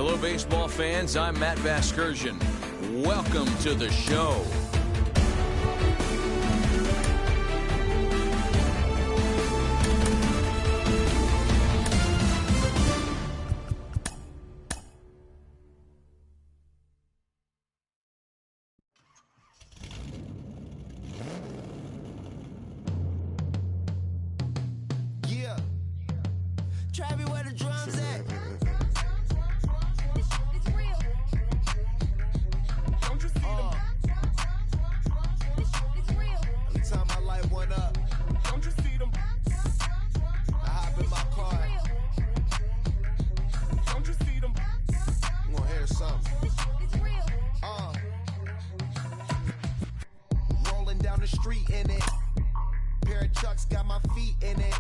Hello, baseball fans. I'm Matt Vasgersian. Welcome to the show. Yeah. Travis, where the drums at? It's real. Don't you see them? It's real. Every time I light one up, don't you see them? I hop in my car. Don't you see them? I'm gonna hear something. It's real. Rolling down the street in it. Pair of Chucks got my feet in it.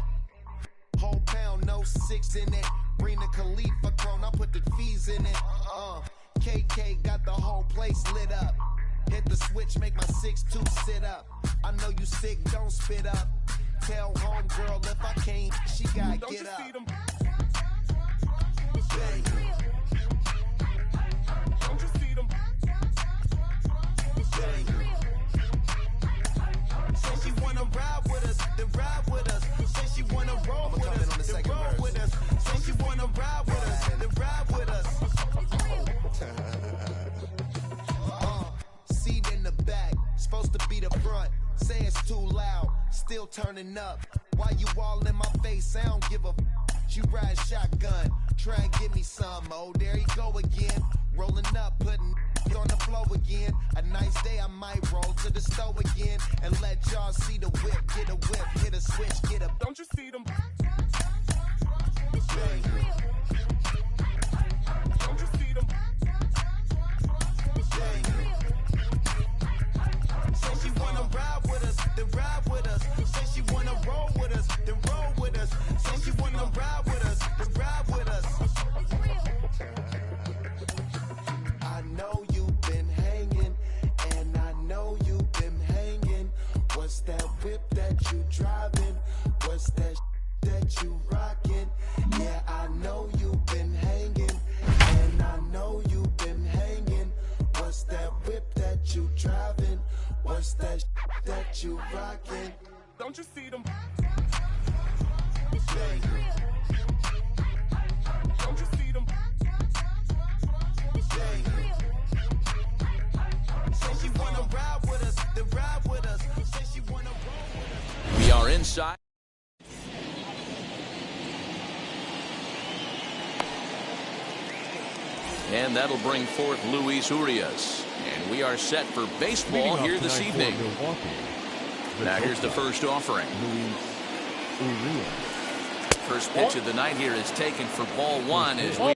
Whole pound, no six in it. Bring the Khalifa clone, I put the fees in it. KK got the whole place lit up. Hit the switch, make my 6'2" sit up. I know you sick, don't spit up. Tell homegirl if I can't, she gotta Don't get you up. see them? Bang. Don't you see them? Bang. Say she wanna ride with us, then ride with us. Say she wanna roll with us, then roll with us. Say she wanna ride with us, then ride with us. Seat in the back, supposed to be the front. Say it's too loud, still turning up. Why you all in my face? I don't give a She ride shotgun, try and give me some. Oh, there you go again. Rolling up, putting on the floor again. A nice day, I might roll to the stove again and let y'all see the whip. Get a whip, hit a switch, get a Don't you see them? bang. Don't you see them? Bang. Say she wanna ride with us, then ride with us. Say she wanna roll with us, then roll with us. Say she wanna ride with us, then ride with us. I know you've been hanging, and I know you've been hanging. What's that whip that you driving? What's that that you rocking? Yeah, I know you've been hanging, and I know you've been hanging. What's that whip that you driving? What's that that you rocking? Don't you see them? Bang. Don't you see them? Bang. Say she wanna ride with us, then ride with us. Say she wanna roll with us. We are inside. And that'll bring forth Luis Urias. And we are set for baseball here this evening. Now here's the first offering. First pitch of the night here is taken for ball one as we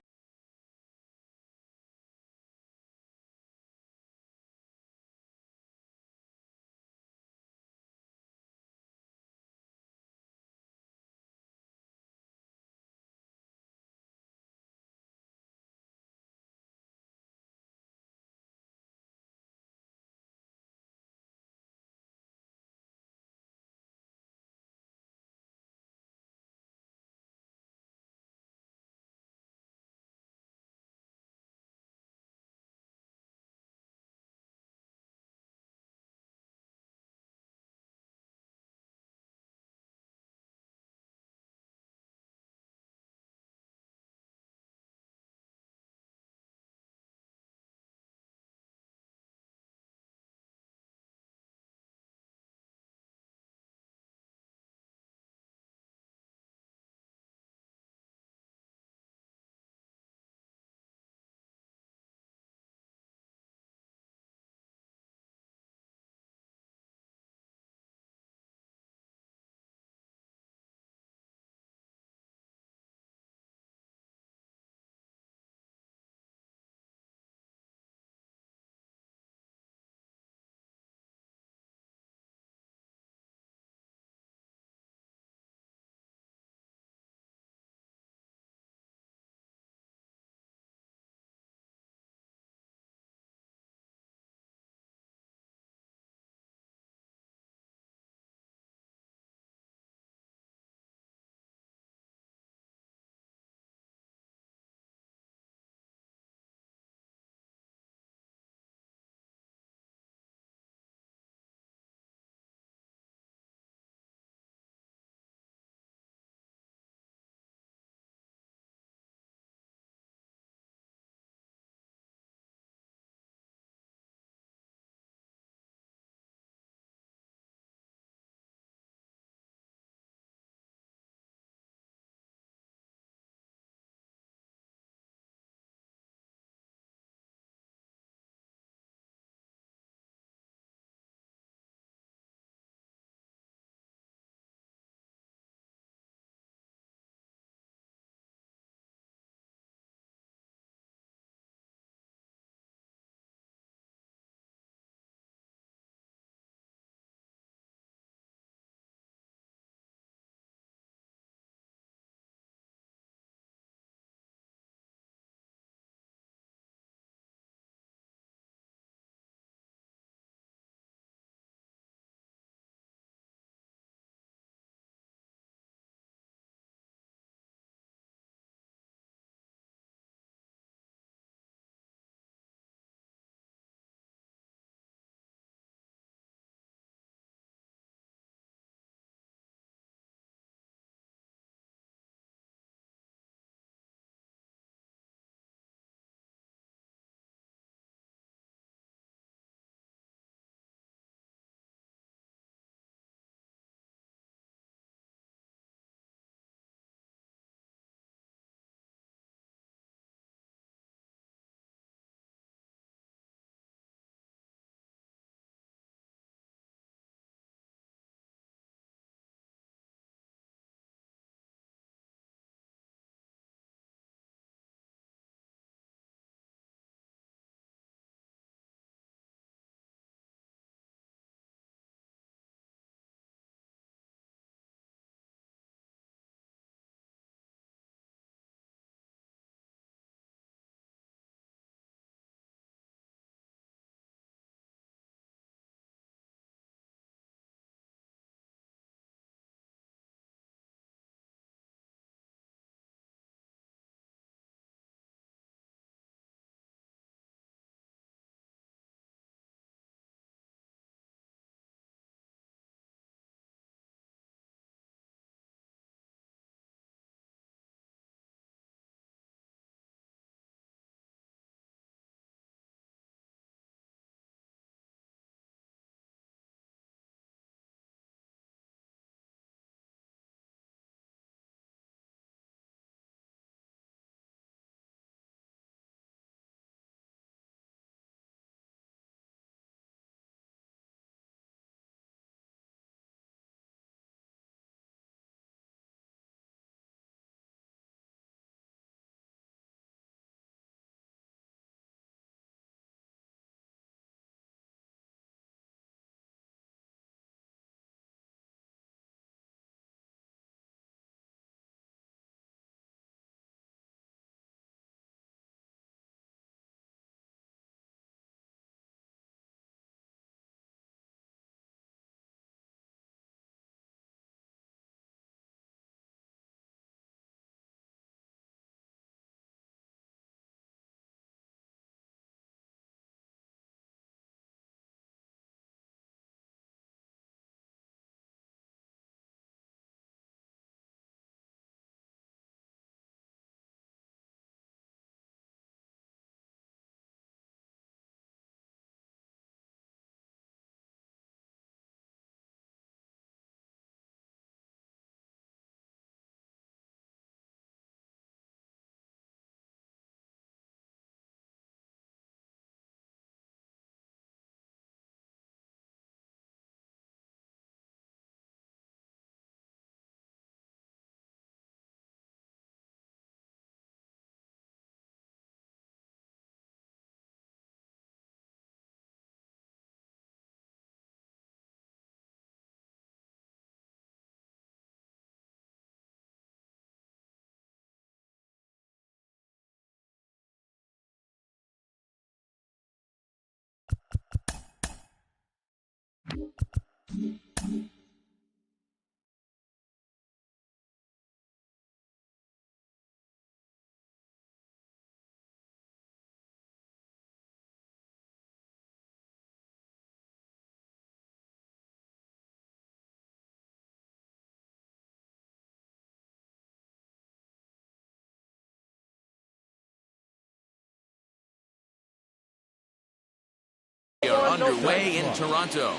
underway in Toronto.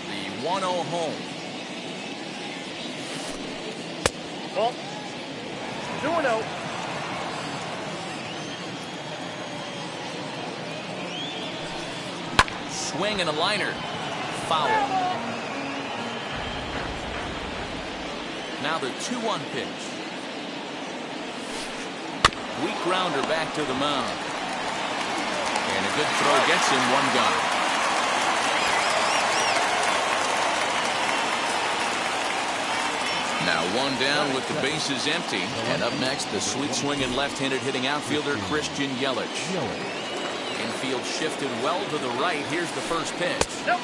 The 1-0 home. Ball. 2-0. Swing and a liner. Foul. Now the 2-1 pitch. Weak grounder back to the mound. And a good throw gets him one gun. Now one down with the bases empty. And up next, the sweet swinging left-handed hitting outfielder Christian Yelich. Infield shifted well to the right. Here's the first pitch. Nope.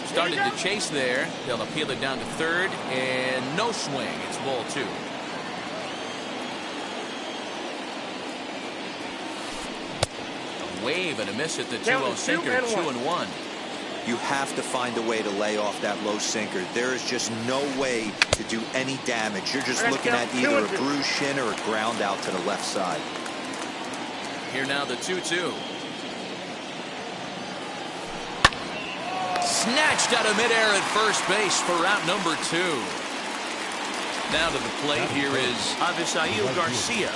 Started to chase there. They'll appeal it down to third, and no swing. It's ball 2. A wave and a miss at the 2-0 sinker. 2-1. You have to find a way to lay off that low sinker. There is just no way to do any damage. You're just looking at either a bruised shin or a ground out to the left side. Here now the 2-2. Snatched out of midair at first base for route number 2. Now to the plate, here is Avisail Garcia.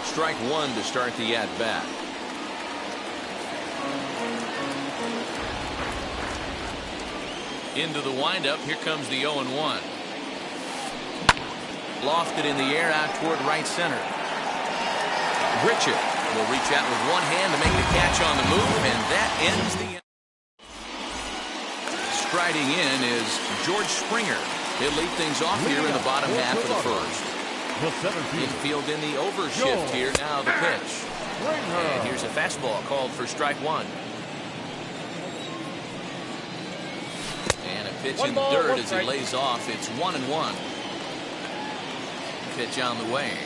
Strike 1 to start the at-bat. Into the windup, here comes the 0-1. Lofted in the air out toward right center. Richard will reach out with one hand to make the catch on the move, and that ends the inning. Striding in is George Springer. He'll lead things off here in the bottom half of the first. Infield in the overshift here. Now the pitch. And here's a fastball called for strike 1. And a pitch in the dirt as he lays off. It's 1-1. Pitch on the way.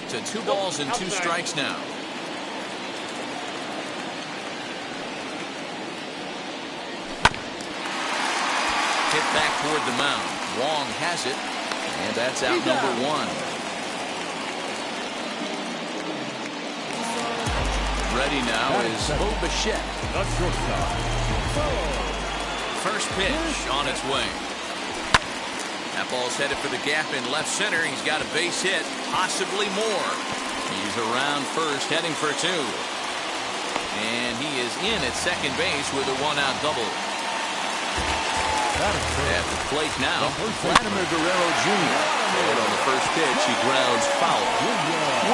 To 2 balls and 2 strikes now. Hit back toward the mound. Wong has it, and that's out number 1. Ready now is Bo Bichette. First pitch on its way. That ball's headed for the gap in left center. He's got a base hit, possibly more. He's around first, heading for 2. And he is in at second base with a 1-out double. At the plate now, Vladimir Guerrero Jr. And on the first pitch, he grounds foul.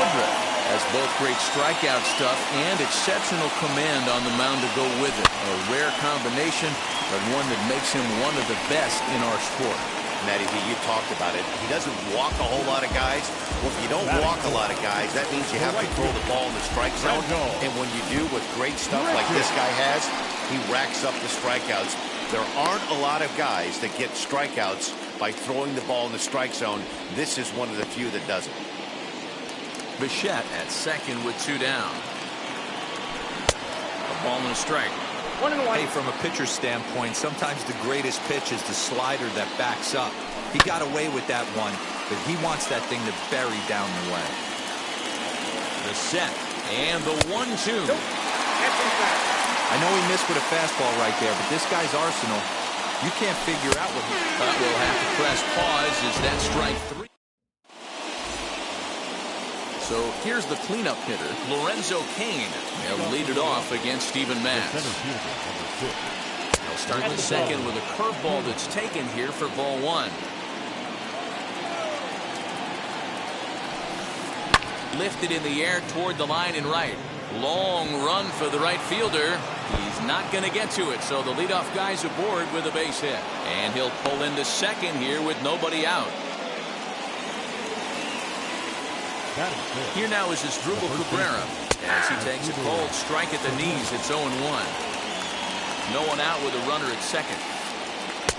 Woodruff has both great strikeout stuff and exceptional command on the mound to go with it. A rare combination, but one that makes him one of the best in our sport. Matty V, you talked about it. He doesn't walk a whole lot of guys. Well, if you don't walk a lot of guys, that means you have to throw the ball in the strike zone. And when you do with great stuff like this guy has, he racks up the strikeouts. There aren't a lot of guys that get strikeouts by throwing the ball in the strike zone. This is one of the few that does it. Bichette at second with 2 down. A ball and a strike. 1-1. Hey, from a pitcher's standpoint, sometimes the greatest pitch is the slider that backs up. He got away with that one, but he wants that thing to bury down the way. The set and the 1-2. I know he missed with a fastball right there, but this guy's arsenal, you can't figure out what he... We'll have to press pause as that strike 3. So here's the cleanup hitter, Lorenzo Cain. He'll lead it off against Steven Matz. He'll start the second with a curveball that's taken here for ball 1. Lifted in the air toward the line and right. Long run for the right fielder. He's not going to get to it, so the leadoff guy's aboard with a base hit. And he'll pull into second here with nobody out. Here now is Asdrubal Cabrera as he takes a cold strike at the knees. It's 0-1. No one out with a runner at second.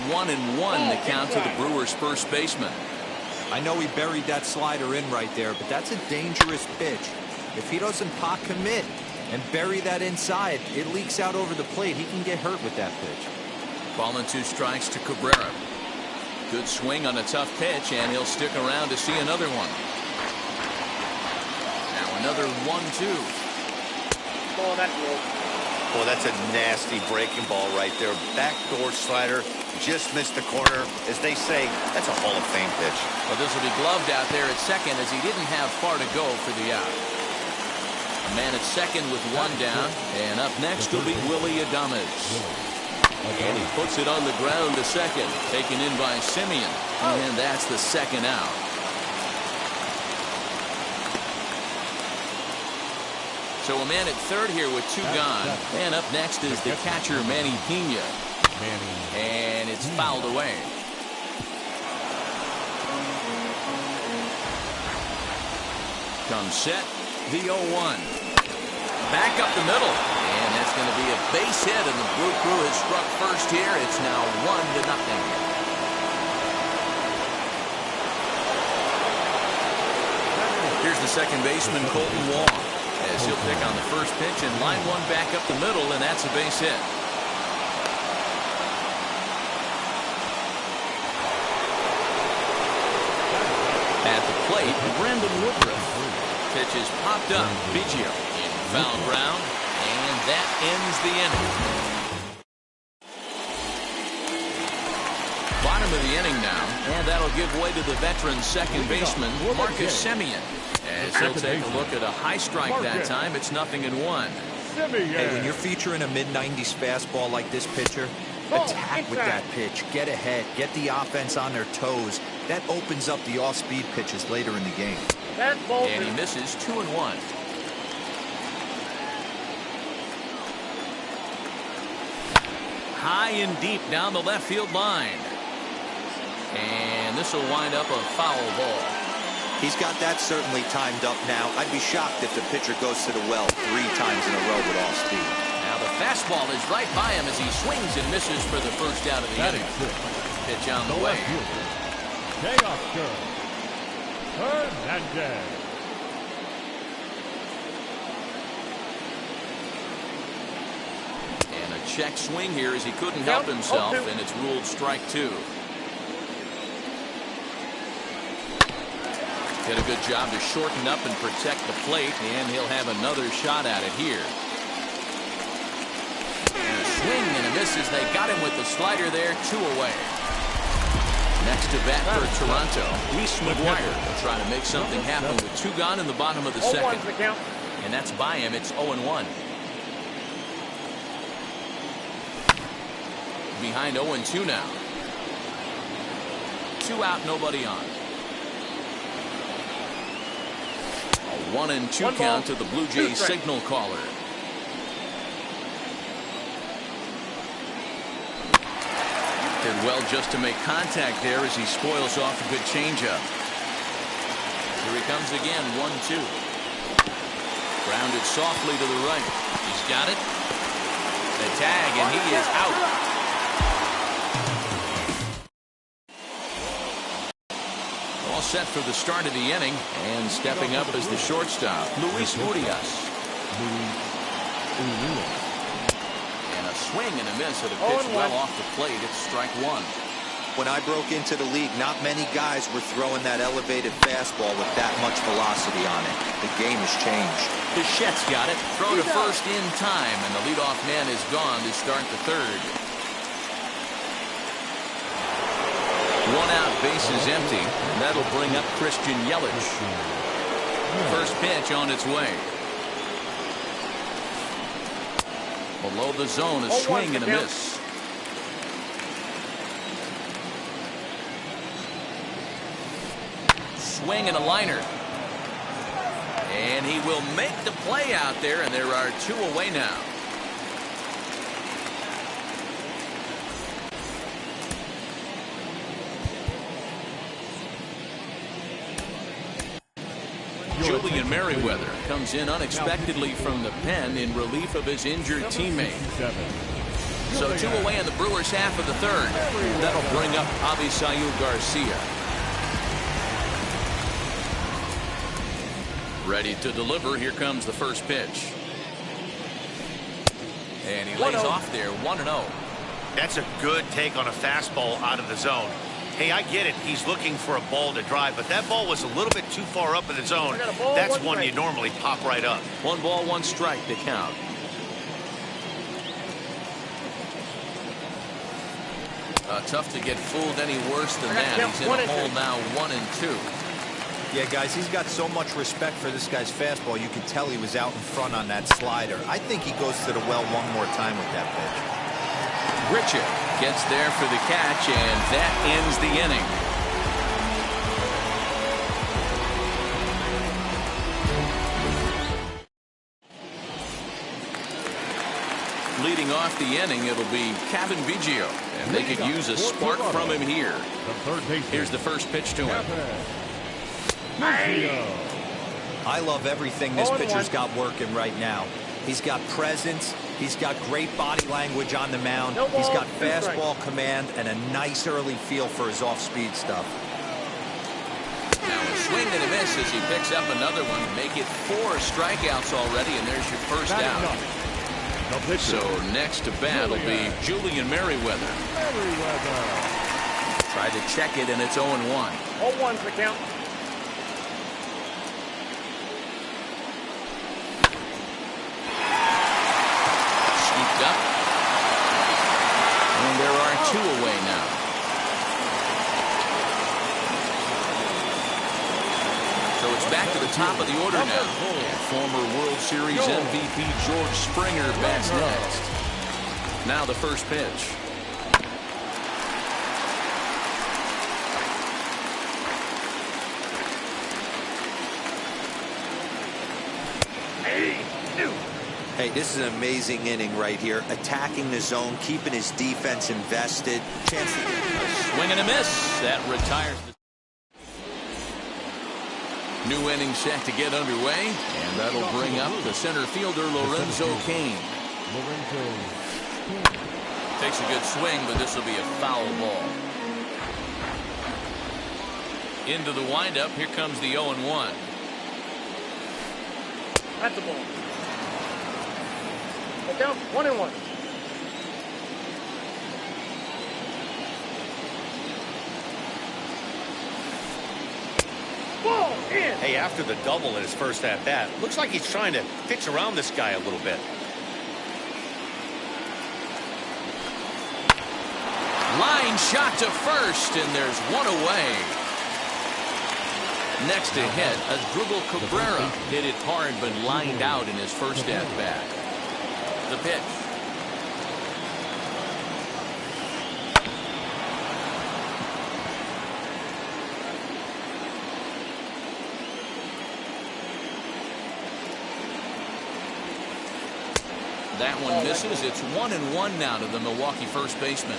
1-1 the count to the Brewers' first baseman. I know he buried that slider in right there, but that's a dangerous pitch. If he doesn't pot commit and bury that inside, it leaks out over the plate. He can get hurt with that pitch. Ball and 2 strikes to Cabrera. Good swing on a tough pitch, and he'll stick around to see another one. Now another 1-2. Oh, that's low. Boy, that's a nasty breaking ball right there. Backdoor slider, just missed the corner. As they say, that's a Hall of Fame pitch. Well, this will be gloved out there at second as he didn't have far to go for the out. A man at second with 1 down, and up next will be Willie Adames. And he puts it on the ground to second, taken in by Simeon, and that's the second out. So a man at third here with 2 gone, and up next is the catcher Manny Pena, and it's fouled away. Comes set, the 0-1. Back up the middle, and that's going to be a base hit, and the Blue Crew has struck first here. It's now 1-0. Here's the second baseman, Colton Wong, as he'll pick on the first pitch and line one back up the middle, and that's a base hit. At the plate, Brandon Woodruff. Pitch is popped up. Biggio in foul ground, and that ends the inning. Bottom of the inning now, and that'll give way to the veteran second baseman, Marcus Semien. As he'll take a look at a high strike that time, it's 0-1. Hey, when you're featuring a mid-90s fastball like this pitcher, attack with that pitch. Get ahead. Get the offense on their toes. That opens up the off-speed pitches later in the game. And he misses 2-1. High and deep down the left field line. And this will wind up a foul ball. He's got that certainly timed up now. I'd be shocked if the pitcher goes to the well 3 times in a row with all speed. Now the fastball is right by him as he swings and misses for the first out of the inning. Pitch on the way. And a check swing here as he couldn't help himself, and it's ruled strike 2. Did a good job to shorten up and protect the plate, and he'll have another shot at it here. And a swing and a miss as they got him with the slider there, 2 away. Next to bat for Toronto, Reese McGuire will try to make something happen with 2 gone in the bottom of the second. And that's by him. It's 0-1. Behind 0-2 now. 2 out, nobody on. 1-2 count to the Blue Jays signal caller. Did well just to make contact there as he spoils off a good changeup. Here he comes again, 1-2. Grounded softly to the right. He's got it. The tag, and he is out. All set for the start of the inning, and stepping up as the shortstop, Luis Urias. And a swing and a miss at a pitch well off the plate. It's strike 1. When I broke into the league, not many guys were throwing that elevated fastball with that much velocity on it. The game has changed. Bichette's got it. Throw to first in time, and the leadoff man is gone to start the third. 1 out, base is empty. And that'll bring up Christian Yelich. First pitch on its way. Below the zone, a swing and a miss. Swing and a liner. And he will make the play out there, and there are 2 away now. Julian Merriweather comes in unexpectedly from the pen in relief of his injured teammate. So 2 away in the Brewers half of the third. That'll bring up Avisail Garcia. Ready to deliver. Here comes the first pitch. And he lays off there, 1-0. That's a good take on a fastball out of the zone. Hey, I get it. He's looking for a ball to drive, but that ball was a little bit too far up in the zone. That's one you normally pop right up. 1 ball, 1 strike to count. Tough to get fooled any worse than that. He's in a hole now, 1-2. Yeah, guys, he's got so much respect for this guy's fastball. You can tell he was out in front on that slider. I think he goes to the well one more time with that pitch. Richard gets there for the catch, and that ends the inning. Leading off the inning, it'll be Kevin Biggio, and they could use a spark from him here. Here's the first pitch to him. I love everything this pitcher's got working right now. He's got presence. He's got great body language on the mound. He's got fastball command and a nice early feel for his off-speed stuff. Now a swing and a miss as he picks up another one. Make it 4 strikeouts already, and there's your first out. So next to bat will be Julian Merriweather. Tried to check it, and it's 0-1. 0-1 for the count. Up. And there are 2 away now. So it's back to the top of the order now. And former World Series MVP George Springer bats next. Now the first pitch. Hey, this is an amazing inning right here. Attacking the zone, keeping his defense invested. Chance to a swing and a miss. That retires the new inning set to get underway. And that'll bring up the center fielder, Lorenzo Cain. Takes a good swing, but this will be a foul ball. Into the windup. Here comes the 0-1. That's the ball. Down 1-1. Ball in. Hey, after the double in his first at bat, looks like he's trying to pitch around this guy a little bit. Line shot to first, and there's 1 away. Next to hit, Asdrubal Cabrera hit it hard but lined out in his first at bat. The pitch. That one misses. It's 1-1 now to the Milwaukee first baseman.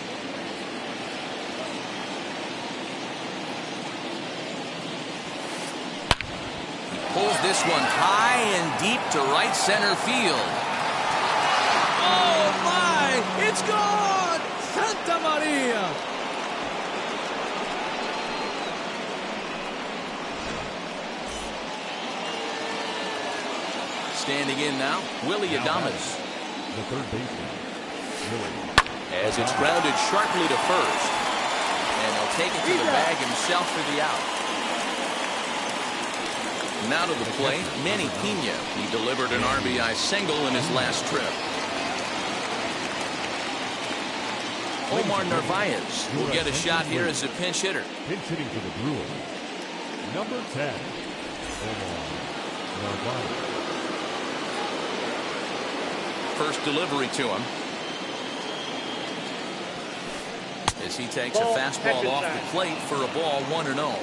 He pulls this one high and deep to right center field. Oh, my! It's gone! Santa Maria! Standing in now, Willie Adames. The third baseman, As it's grounded sharply to first. And he'll take it to the bag himself for the out. Now to the plate, Manny Pena. He delivered an RBI single in his last trip. Omar Narvaez will get a shot here as a pinch hitter. pinch hitting for the Brewers, number 10, Omar Narvaez. First delivery to him. As he takes a fastball off the plate for a ball, 1-0.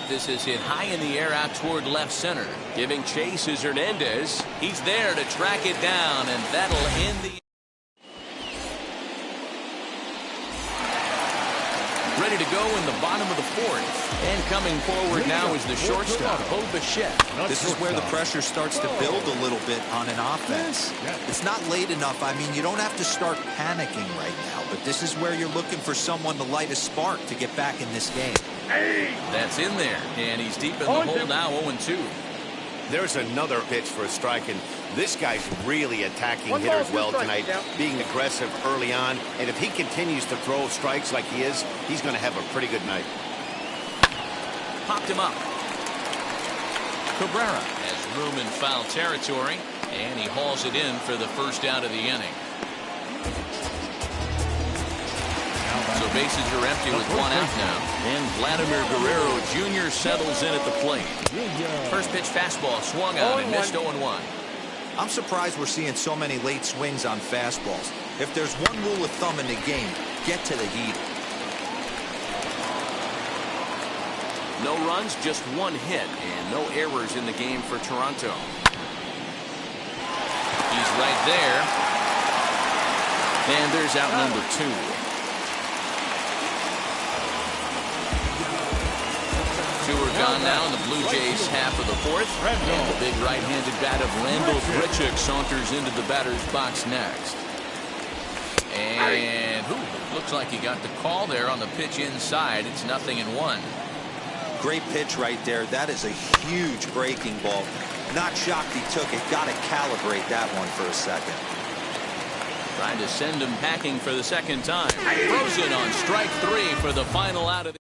This is hit high in the air out toward left center. Giving chase is Hernandez. He's there to track it down, and that'll end the... ready to go in the bottom of the fourth. And coming forward now is the shortstop, Bichette. This is where the pressure starts to build a little bit on an offense. It's not late enough. I mean, you don't have to start panicking right now, but this is where you're looking for someone to light a spark to get back in this game. That's in there, and he's deep in the hole now, 0-2. There's another pitch for a strike, and this guy's really attacking hitters well tonight, being aggressive early on. And if he continues to throw strikes like he is, he's going to have a pretty good night. Popped him up. Cabrera has room in foul territory, and he hauls it in for the first out of the inning. So bases are empty with one out now. And Vladimir Guerrero Jr. settles in at the plate. First pitch fastball swung on and missed 0-1. I'm surprised we're seeing so many late swings on fastballs. If there's one rule of thumb in the game, get to the heat. No runs, just one hit, and no errors in the game for Toronto. He's right there. And there's out number 2. 2 are gone now in the Blue Jays half of the fourth. And the big right-handed bat of Randall Grichuk saunters into the batter's box next. And looks like he got the call there on the pitch inside. It's 0-1. Great pitch right there. That is a huge breaking ball. Not shocked he took it. Got to calibrate that one for a second. Trying to send him packing for the second time. Frozen on strike 3 for the final out of the...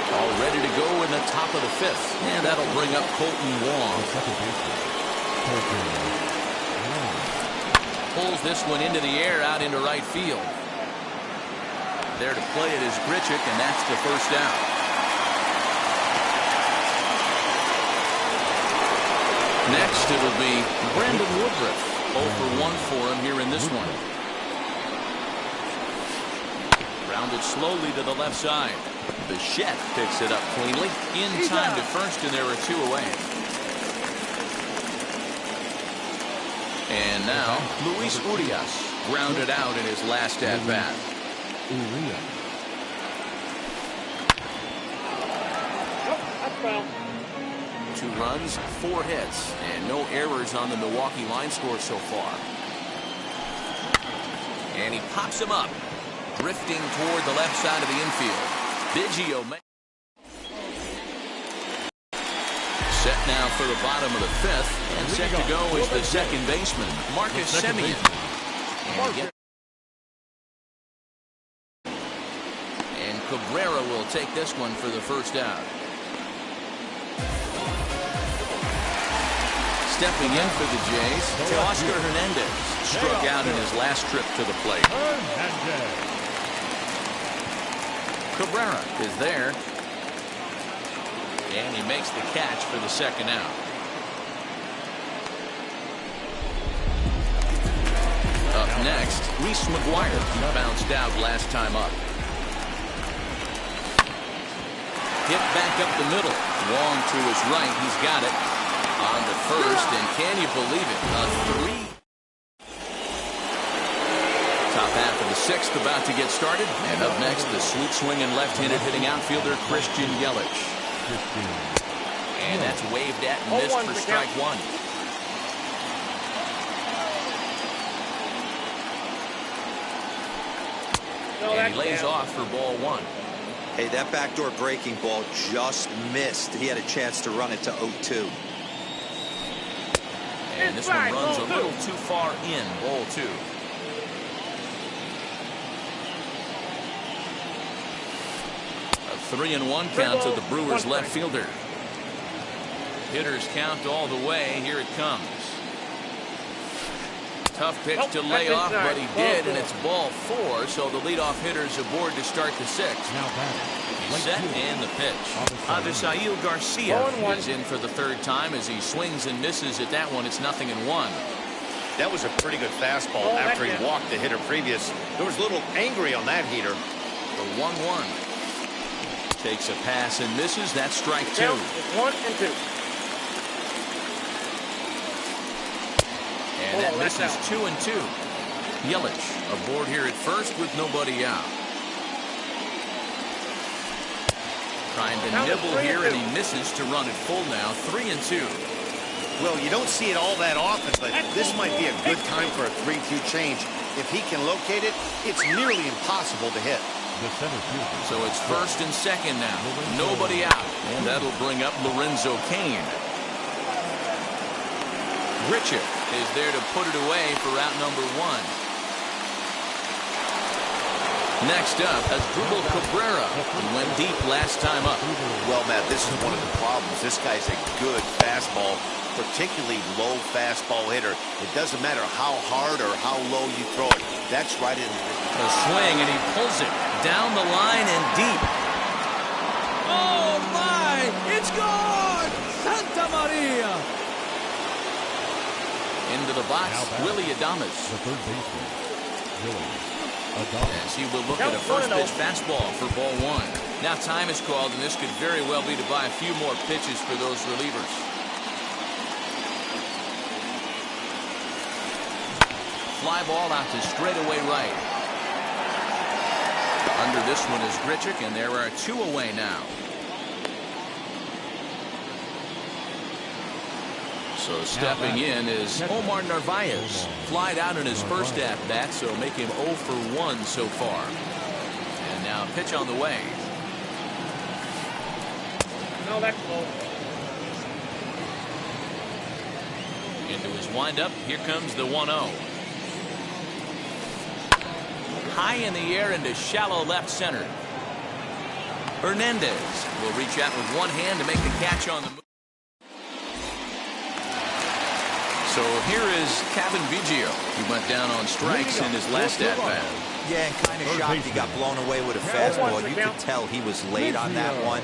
All ready to go in the top of the 5th. And that'll bring up Colton Wong. Pulls this one into the air out into right field. There to play it is Grichuk, and that's the first out. Next it'll be Brandon Woodruff. 0 for 1 for him here in this one. Rounded slowly to the left side. Bichette picks it up cleanly. In time to first, and there are 2 away. And now, Luis Urias grounded out in his last at-bat. 2 runs, 4 hits, and no errors on the Milwaukee line score so far. And he pops him up, drifting toward the left side of the infield. Biggio set now for the bottom of the 5th, and set to go is the second baseman, Marcus Semien. And Cabrera will take this one for the first out. Stepping in for the Jays, Teoscar Hernandez struck out in his last trip to the plate. Cabrera is there. And he makes the catch for the second out. Up next, Reese McGuire, who bounced out last time up. Hit back up the middle. Wong to his right. He's got it. On to first, and can you believe it? A 3. Top half of the 6th about to get started. And up next, the sweet swinging left-handed hitting outfielder Christian Yelich. And that's waved at and missed for strike 1. And he lays off for ball 1. Hey, that backdoor breaking ball just missed. He had a chance to run it to 0-2. And this one runs a little too far in, ball 2. A 3-1 count to the Brewers left fielder. Hitters count all the way. Here it comes. Tough pitch to lay off, but he did, and it's ball 4, so the leadoff hitter's aboard to start the 6th. He's set and the pitch. Avisail Garcia is in for the 3rd time as he swings and misses at that one. It's 0-1. That was a pretty good fastball after he walked the hitter previous. There was a little angry on that heater. The 1-1. Takes a pass and misses. That's strike 2. 1 and 2. And that misses 2-2. Yelich aboard here at first with nobody out. Trying to nibble here, and he misses to run it full now. 3-2. Well, you don't see it all that often, but this might be a good time for a 3-2 change. If he can locate it, it's nearly impossible to hit. So it's 1st and 2nd now. Nobody out. And that'll bring up Lorenzo Cain. Richard is there to put it away for route number 1. Next up, Asdrubal Cabrera. He went deep last time up. Well, Matt, this is one of the problems. This guy's a good fastball, particularly low fastball hitter. It doesn't matter how hard or how low you throw it. That's right in A swing, and he pulls it down the line and deep. Oh, my! It's gone! Santa Maria! Into the box, Willie Adames. The third baseman, Willie Adames. As he will look at a first pitch fastball for ball 1. Now time is called, and this could very well be to buy a few more pitches for those relievers. Fly ball out to straightaway right. Under this one is Grichuk, and there are 2 away now. So stepping in is Omar Narvaez. Flied out in his first at-bat, so make him 0 for 1 so far. And now pitch on the way. No, that's low. Into his windup, here comes the 1-0. High in the air into shallow left center. Hernandez will reach out with one hand to make the catch on the move. So here is Kevin Biggio. He went down on strikes in his last at-bat. Yeah, and kind of shocked he got blown away with a fastball. You could tell he was late on that one.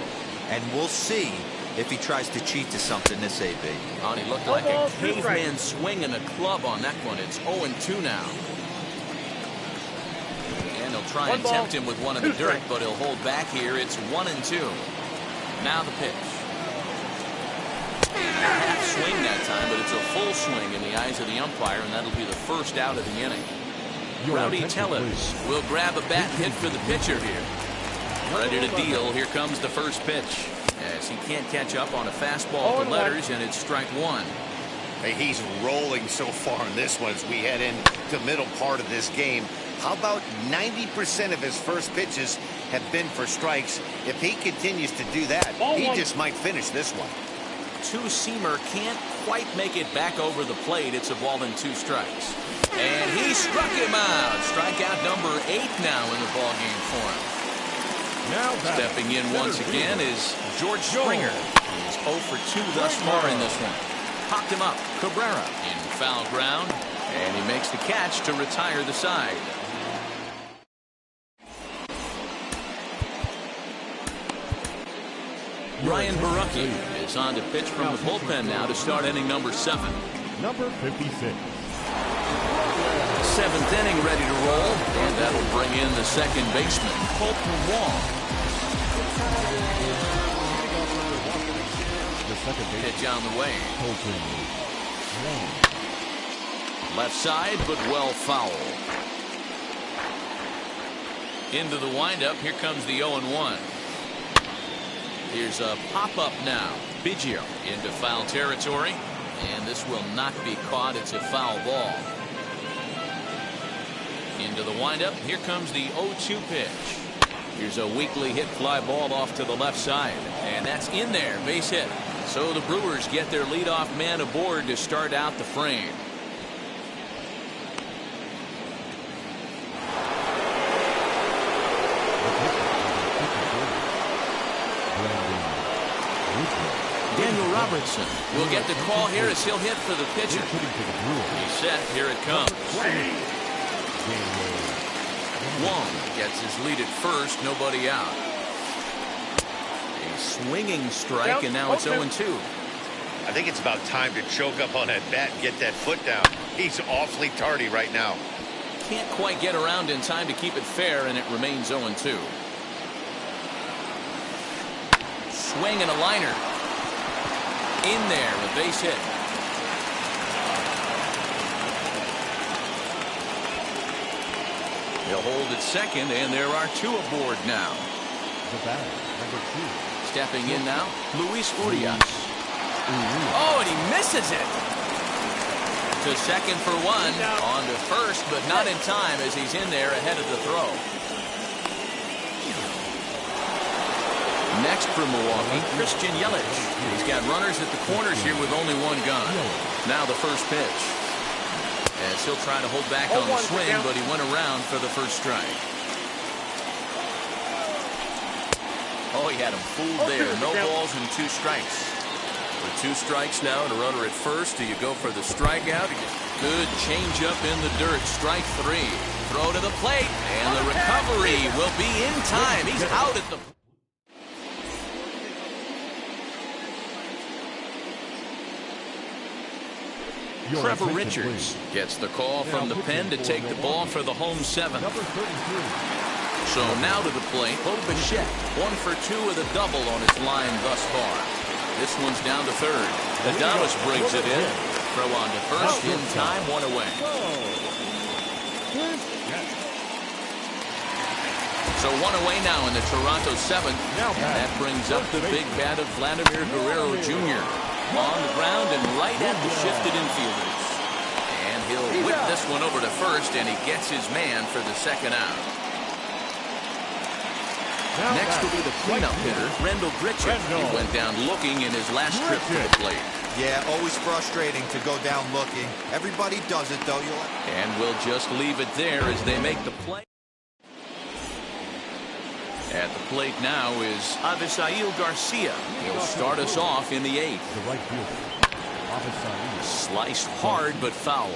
And we'll see if he tries to cheat to something this AB. Oh, he looked like a caveman swinging a club on that one. It's 0-2 now. And he'll try and tempt him with one in the dirt, but he'll hold back here. It's 1-2. Now the pitch. Half swing that time, but it's a full swing in the eyes of the umpire, and that'll be the first out of the inning. Rowdy Tellez will grab a bat and hit for the pitcher here. Ready to deal. Here comes the first pitch. As he can't catch up on a fastball to letters, and it's strike 1. Hey, he's rolling so far in this one as we head into the middle part of this game. How about 90% of his first pitches have been for strikes? If he continues to do that, he just might finish this one. Two-seamer can't quite make it back over the plate. It's a ball and 2 strikes. And he struck him out. Strikeout number 8 now in the ballgame for him. Now stepping in once again is George Springer. He's 0 for 2 thus far in this one. Popped him up. Cabrera in foul ground. And he makes the catch to retire the side. Ryan Borucki is on to pitch from the bullpen now to start inning number 7. Number 56. 7th inning ready to roll, and that'll bring in the second baseman, Colton Wong. The second baseman. Pitch on the way. Colton Wong. Left side, but well foul. Into the windup, here comes the 0-1. Here's a pop-up now. Biggio into foul territory. And this will not be caught. It's a foul ball. Into the windup. Here comes the 0-2 pitch. Here's a weakly hit fly ball off to the left side. And that's in there. Base hit. So the Brewers get their leadoff man aboard to start out the frame. Daniel Robertson will get the call here as he'll hit for the pitcher. He's set. Here it comes. Wong gets his lead at first. Nobody out. A swinging strike, and now it's 0-2. I think it's about time to choke up on that bat and get that foot down. He's awfully tardy right now. Can't quite get around in time to keep it fair, and it remains 0-2. Swing and a liner. In there, a base hit. He'll hold at second, and there are 2 aboard now. The batter, number 2. Stepping in now, Luis Urias. Oh, and he misses it. To second for one. On to first, but not in time as he's in there ahead of the throw. Next for Milwaukee, Christian Yelich. He's got runners at the corners here with only one gun. Now the first pitch. As he'll try to hold back on the swing, but he went around for the first strike. Oh, he had him fooled there. No balls and 2 strikes. With 2 strikes now and a runner at first, do you go for the strikeout? Good changeup in the dirt. Strike 3. Throw to the plate, and the recovery will be in time. He's out at the... Trevor Richards gets the call from the pen to take the ball for the home 7th. So now to the plate, Bo Bichette, 1 for 2 with a double on his line thus far. This one's down to third. Adames brings it in. Throw on to first, in time, 1 away. So 1 away now in the Toronto 7th. And that brings up the big bat of Vladimir Guerrero Jr. On the ground and right at the shifted infielders. And he'll whip this one over to first, and he gets his man for the second out. Next will be the cleanup hitter, Rendell Grichuk. He went down looking in his last trip to the plate. Yeah, always frustrating to go down looking. Everybody does it, though. And we'll just leave it there as they make the play. At the plate now is Avisail Garcia. He'll start us off in the 8th. The right fielder, Sliced hard but foul.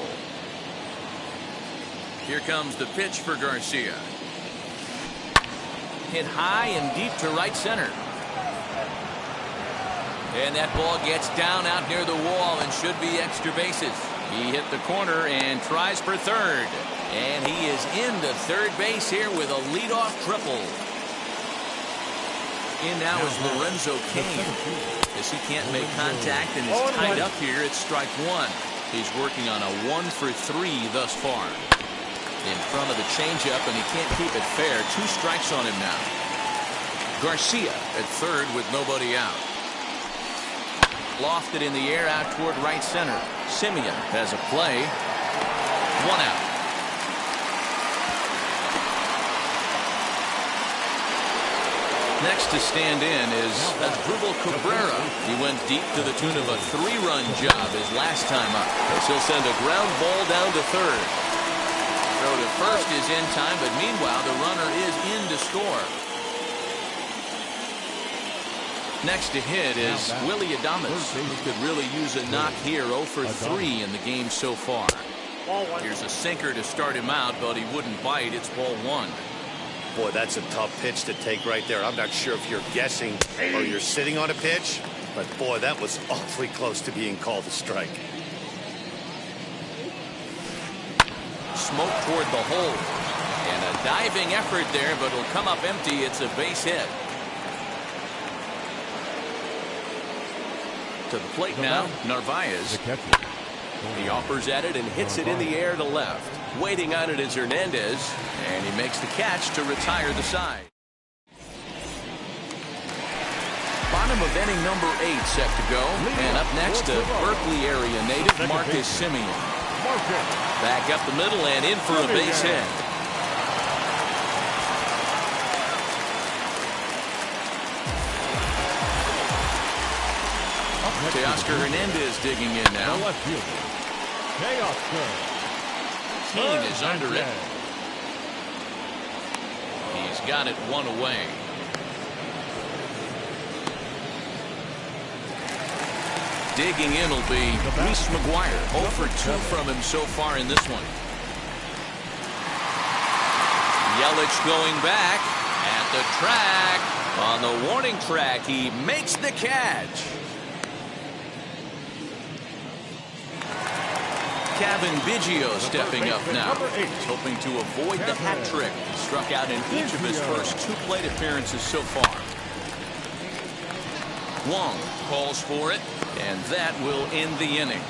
Here comes the pitch for Garcia. Hit high and deep to right center. And that ball gets down out near the wall and should be extra bases. He hit the corner and tries for third. And he is into third base here with a leadoff triple. In now is Lorenzo Cain. As he can't make contact and is tied up here, it's strike 1. He's working on a 1 for 3 thus far. In front of the changeup, and he can't keep it fair. 2 strikes on him now. Garcia at third with nobody out. Lofted in the air out toward right center. Simeon has a play. 1 out. Next to stand in is Asdrubal Cabrera. He went deep to the tune of a 3-run job his last time up. As he'll send a ground ball down to third. Throw to first is in time, but meanwhile the runner is in to score. Next to hit is Willie Adames. He could really use a knock here. 0 for 3 in the game so far. Here's a sinker to start him out, but he wouldn't bite. It's ball 1. Boy, that's a tough pitch to take right there. I'm not sure if you're guessing or you're sitting on a pitch, but boy, that was awfully close to being called a strike. Smoke toward the hole. And a diving effort there, but it'll come up empty. It's a base hit. To the plate now, Narvaez. He offers at it and hits it in the air to left. Waiting on it is Hernandez, and he makes the catch to retire the side. Bottom of inning number 8 set to go. And up next, a Berkeley area native, Marcus Simeon. Back up the middle and in for a base hit. Teoscar Hernandez digging in now. Keane is under it. He's got it 1 away. Digging in will be Reese McGuire. 0 for 2 from him so far in this one. Yelich going back at the track. On the warning track, he makes the catch. Kevin Biggio stepping up now. He's hoping to avoid the hat trick. He struck out in each of his first 2 plate appearances so far. Wong calls for it, and that will end the inning.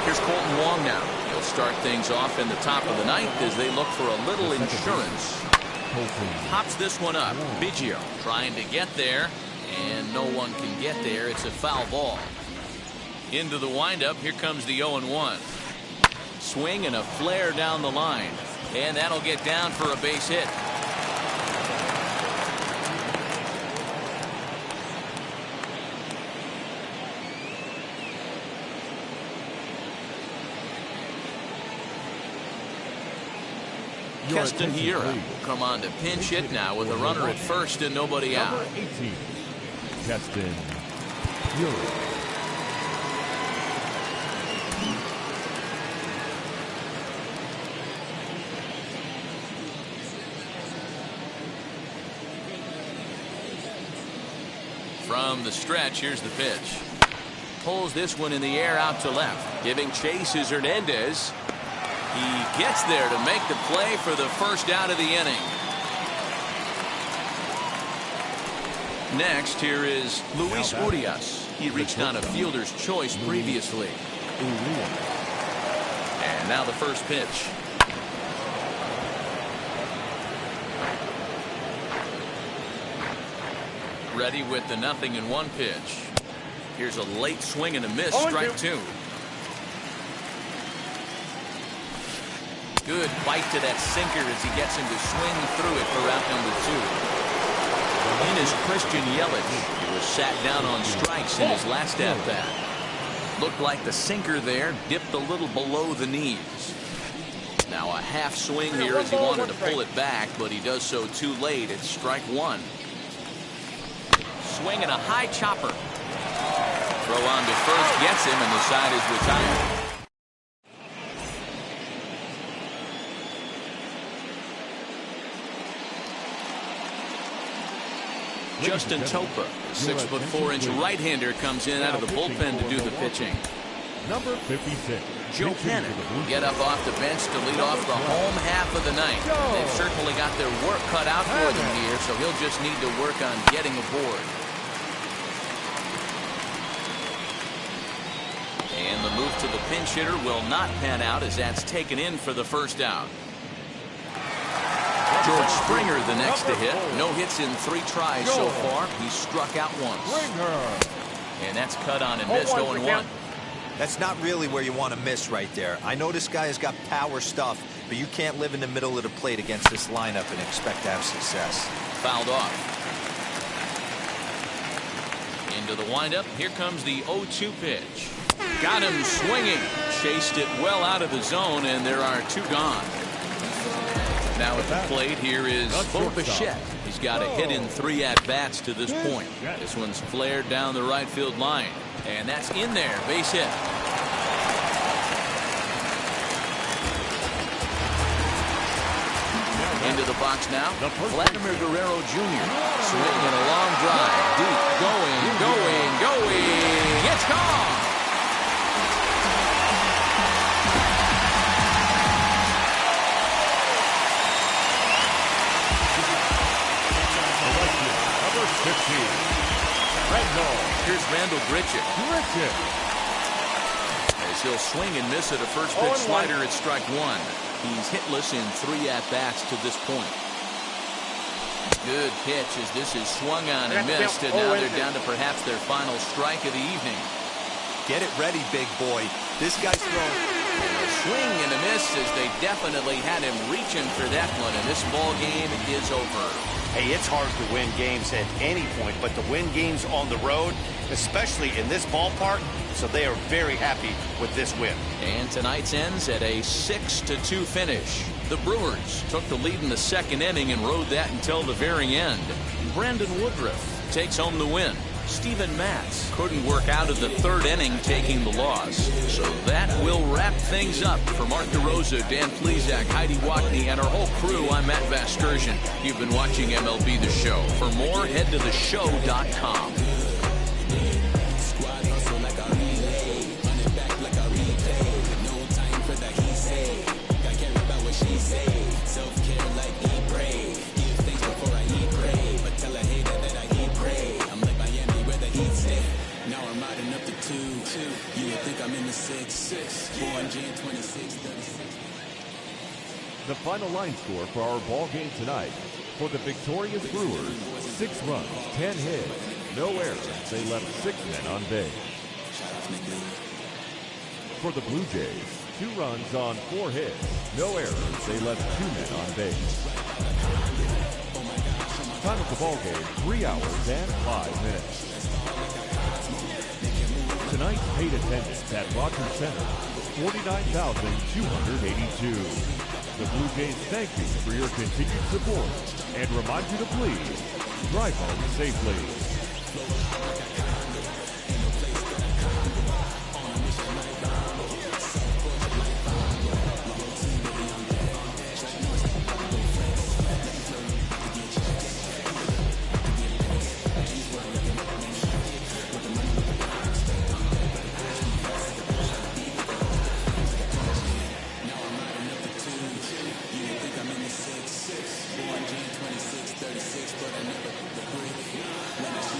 Here's Colton Wong now. will start things off in the top of the ninth as they look for a little insurance. Pops this one up. Biggio trying to get there, and no one can get there. It's a foul ball. Into the windup. Here comes the 0-1. Swing and a flare down the line, and that'll get down for a base hit. Keston Hiura will come on to pinch hit now with a runner at first and nobody out. Number 18, Keston Hiura. From the stretch, here's the pitch. Pulls this one in the air out to left. Giving chase is Hernandez. He gets there to make the play for the first out of the inning. Next, here is Luis Urias. He reached on a fielder's choice previously. And now the first pitch. Ready with the 0-1 pitch. Here's a late swing and a miss. Strike two. Good bite to that sinker as he gets him to swing through it for out number two. In is Christian Yelich. He was sat down on strikes in his last at bat. Looked like the sinker there dipped a little below the knees. Now a half swing here as he wanted to pull it back, but he does so too late. It's strike one. Swing and a high chopper. Throw on to first gets him, and the side is retired. Justin Topa, 6'4" right-hander, comes in out of the bullpen to do the pitching. Number 56. Joe Cannon will get up off the bench to lead off the home half of the ninth. They've certainly got their work cut out for them here, so he'll just need to work on getting aboard. And the move to the pinch hitter will not pan out as that's taken in for the first out. George Springer the next to hit. No hits in 3 tries so far. He's struck out once. And that's cut on and missed. 0-1. That's not really where you want to miss right there. I know this guy has got power stuff, but you can't live in the middle of the plate against this lineup and expect to have success. Fouled off. Into the windup. Here comes the 0-2 pitch. Got him swinging. Chased it well out of the zone, and there are 2 gone. Now at the plate, here is Bo Bichette. He's got a hit in 3 at-bats to this point. This one's flared down the right field line. And that's in there. Base hit. Into the box now. Vladimir Guerrero Jr. Swinging a long drive. Deep. Going. It's gone. Number 15. Here's Randall Grichuk. As he'll swing and miss at a first pitch slider at strike one. He's hitless in 3 at-bats to this point. Good pitch as this is swung on and missed, and now they're down to perhaps their final strike of the evening. Get it ready, big boy. This guy's throwing. A swing and a miss as they definitely had him reaching for that one, and this ball game is over. Hey, it's hard to win games at any point, but to win games on the road, especially in this ballpark, so they are very happy with this win. And tonight's ends at a 6-2 finish. The Brewers took the lead in the 2nd inning and rode that until the very end. Brandon Woodruff takes home the win. Steven Matz couldn't work out of the 3rd inning, taking the loss. So that will wrap things up. For Mark DeRosa, Dan Plesac, Heidi Watney, and our whole crew, I'm Matt Vasgersian. You've been watching MLB The Show. For more, head to theshow.com. Now I'm riding up the 2. You would think I'm in The final line score for our ball game tonight. For the victorious Brewers, 6 runs, 10 hits, no errors. They left 6 men on base. For the Blue Jays, 2 runs on 4 hits, no errors. They left 2 men on base. Time of the ball game, 3 hours and 5 minutes. Tonight's paid attendance at Rogers Center, 49,282. The Blue Jays thank you for your continued support and remind you to please drive home safely. Born June 26, 36, but I never agree.